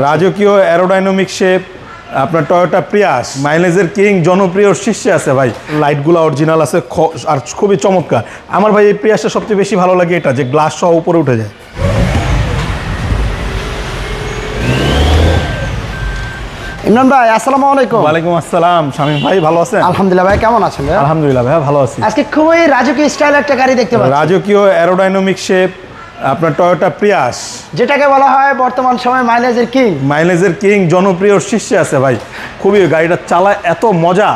রাজকীয় aerodynamic shape আপনার Toyota Prius মাইলেজের king জনপ্রিয় শীর্ষে আছে ভাই। লাইটগুলো অরিজিনাল আছে আর খুবই চমৎকার। আমার ভাই এই প্রিয়াসটা সবচেয়ে বেশি ভালো লাগে এটা যে গ্লাস সহ উপরে উঠে যায়। ইমরান ভাই আসসালামু আলাইকুম। ওয়ালাইকুম আসসালাম শামীম ভাই, ভালো আছেন? আলহামদুলিল্লাহ ভাই, কেমন আছেন? আলহামদুলিল্লাহ ভাই ভালো আছি। আজকে খুবই রাজকীয় স্টাইল একটা গাড়ি দেখতে পাচ্ছি। রাজকীয় অ্যারোডাইনামিক শেপ আপনার টয়োটা প্রিয়াস, যেটাকে বলা হয় বর্তমান সময় মাইলেজের কিং। মাইলেজের কিং জনপ্রিয় শীর্ষে আছে ভাই। খুবই গাড়িটা চালায় এত মজা।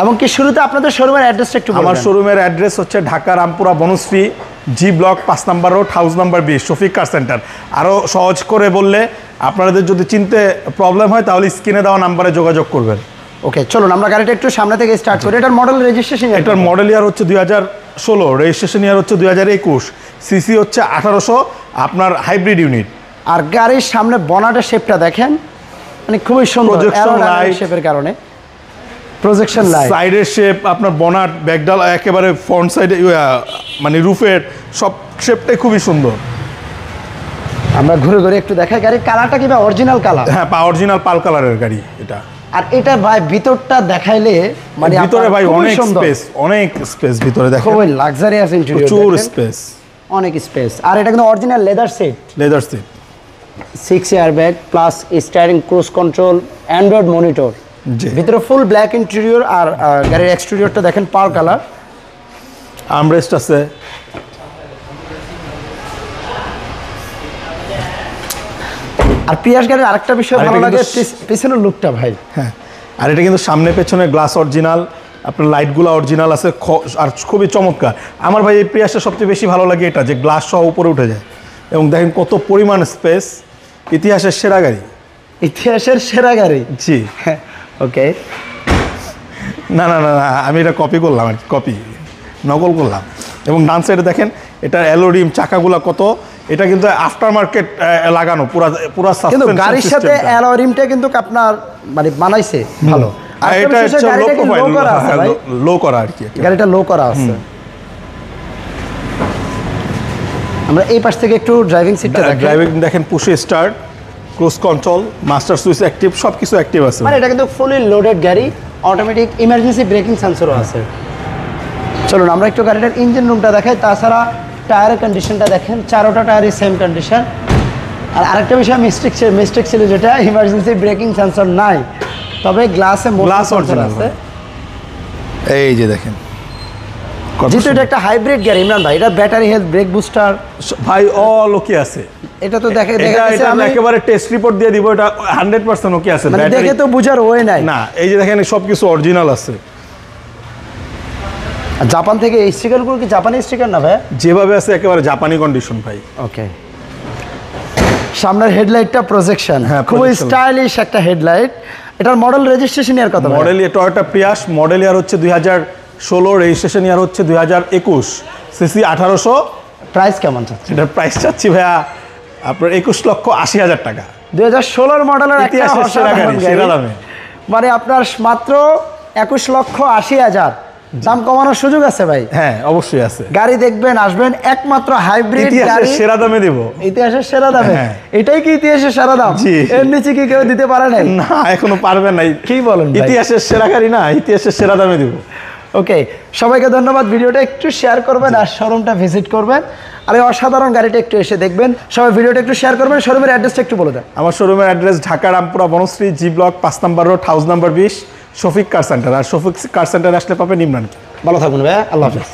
এবং কি শুরুতে আপনাদের শোরুমের অ্যাড্রেসটা একটু বলবেন? আমার শোরুমের অ্যাড্রেস হচ্ছে Dhaka Rampura Banasree G block 5 number road, house number 20, Shafiq car centre. আরও সহজ করে বললে আপনাদের যদি চিনতে প্রবলেম হয় তাহলে স্ক্রিনে দেওয়া নাম্বারে যোগাযোগ করবেন। ওকে, চলুন আমরা গাড়িটা একটু সামনে থেকে স্টার্ট করি। এটার মডেল রেজিস্ট্রেশন, এটার মডেল ইয়ার হচ্ছে 2016, রেজিস্ট্রেশন ইয়ার হচ্ছে 2021, সিসি হচ্ছে 1800, আপনার হাইব্রিড ইউনিট। আর গাড়ির সামনে বনাটের শেপটা দেখেন, মানে খুবই সুন্দর লাইট শেপের কারণে। প্রজেকশন লাইট, সাইডের শেপ, আপনার বনাট ব্যাকডাল একেবারে ফ্রন্ট সাইডে মানে রুফের সব শেপটাই খুবই সুন্দর। আমরা ঘুরে ঘুরে একটু দেখাই। গাড়ির কালারটা কি অরিজিনাল কালার? হ্যাঁ, অরিজিনাল পাল কালারের গাড়ি এটা। আর এটা ভাই ভিতরটা দেখাইলে মানে ভিতরে ভাই অনেক স্পেস ভিতরে দেখো, খুবই লাক্সারিয়াস ইন্টেরিয়র, প্রচুর স্পেস, অনেক স্পেস। আর এটা কিন্তু original leather seat, 6 airbag plus steering, cruise control, Android monitor. ভিতরে ফুল ব্ল্যাক ইন্টেরিয়র। আর গাড়ির এক্সটেরিয়রটা দেখেন পার কালার, আর্মরেস্ট আছে। আর প্রিয়াস গাড়ির আরেকটা বিষয় ভালো লাগে পিছনের লুকটা ভাই। হ্যাঁ, আর এটা কিন্তু সামনে পেছনে গ্লাস অরিজিনাল, আপনার লাইটগুলো অরিজিনাল আছে আর খুবই চমৎকার। আমার ভাই এই প্রিয়াসটা সবচেয়ে বেশি ভালো লাগে এটা যে গ্লাস সহ উপরে উঠে যায় এবং দেখেন কত পরিমাণ স্পেস। ইতিহাসের সেরা গাড়ি, ইতিহাসের সেরা গাড়ি। জি ওকে, না না না না আমি এটা কপি করলাম, আর কপি নকল করলাম। এবং ডান সাইডে দেখেন এটা অ্যালোরিম চাকাগুলো কত, এটা কিন্তু আফটার মার্কেট লাগানো পুরা কিন্তু গাড়ির সাথে অ্যালোরিমটা কিন্তু আপনার মানে বানাইছে ভালো। আর এটা হচ্ছে লো করা আর কি, গাড়িটা লো করা আছে। আমরা এই পাশ থেকে একটু ড্রাইভিং সিটটা দেখেন। ড্রাইভিং দেখেন, push start, cruise control, master switch active, সব কিছু অ্যাক্টিভ আছে। মানে এটা কিন্তু ফুলি লোডেড গাড়ি, অটোমেটিক ইমার্জেন্সি ব্রেকিং সেন্সরও আছে। চলুন আমরা একটু গাড়িটার ইঞ্জিন রুমটা দেখাই। তাছাড়া টায়ারের কন্ডিশনটা দেখেন, চারোটা টায়ারই সেম কন্ডিশন। আর আরেকটা বিষয় মিস্টেক ছিল যেটা ইমার্জেন্সি ব্রেকিং সেন্সর নাই, তবে গ্লাসে গ্লাস অরিজিনাল আছে। এই যে দেখেন, যেহেতু এটা একটা হাইব্রিড গাড়ি ইমরান ভাই, এটা ব্যাটারি হেলথ, ব্রেক বুস্টার ভাই অল ওকে আছে। এটা তো দেখা আমি একেবারে টেস্ট রিপোর্ট দিয়ে দিব, এটা 100% ওকে আছে, মানে দেখে তো বুঝার ওয়ে নাই না। এই যে দেখেন সবকিছু অরিজিনাল আছে। জাপান থেকে এই স্টিকারগুলো কি জাপানি স্টিকার না ভাই? যেভাবে আছে একেবারে জাপানি কন্ডিশন ভাই। ওকে, সামনের হেডলাইটটা প্রজেকশন, খুবই স্টাইলিশ একটা হেডলাইট। এটার মডেল রেজিস্ট্রেশন ইয়ার কত? মডেল টয়োটা প্রিয়াস, মডেল ইয়ার হচ্ছে 2016, রেজিস্ট্রেশন ইয়ার হচ্ছে 2021, সিসি 1800। প্রাইস কেমন চাচ্ছেন? এটার প্রাইস চাচ্ছি ভাইয়া আপনার 21,80,000 টাকা। 2016 মডেলের ইতিহাসের সেরা দামে, মানে আপনার মাত্র 21,80,000। দাম কমানোর সুযোগ আছে ভাই? হ্যাঁ অবশ্যই আছে। গাড়ি দেখবেন, আসবেন, একমাত্র হাইব্রিড গাড়ি, সেরা দামে দেব। ইতিহাসের সেরা দামে? এটাই কি ইতিহাসের সেরা দাম? এর নিচে কি কেউ দিতে পারে নাই? না, এখনো পারবে নাই। কি বলেন? ইতিহাসের সেরা গাড়ি না, ইতিহাসের সেরা দামে দেব। ওকে, সবাইকে ধন্যবাদ। ভিডিওটা একটু শেয়ার করবেন আর শোরুমটা ভিজিট করবেন। আর এই অসাধারণ গাড়িটা একটু এসে দেখবেন। সবাই ভিডিওটা একটু শেয়ার করবেন। শোরুমের অ্যাড্রেসটা একটু বলে দেন। আমার শোরুমের address Dhaka Rampura Banasree G block 5 number road, house number 20, Shafiq car centre. আর শফিক কার সেন্টার আসলে পাবেন ইমরানকে। ভালো থাকবেন ভাই, আল্লাহ হাফেজ।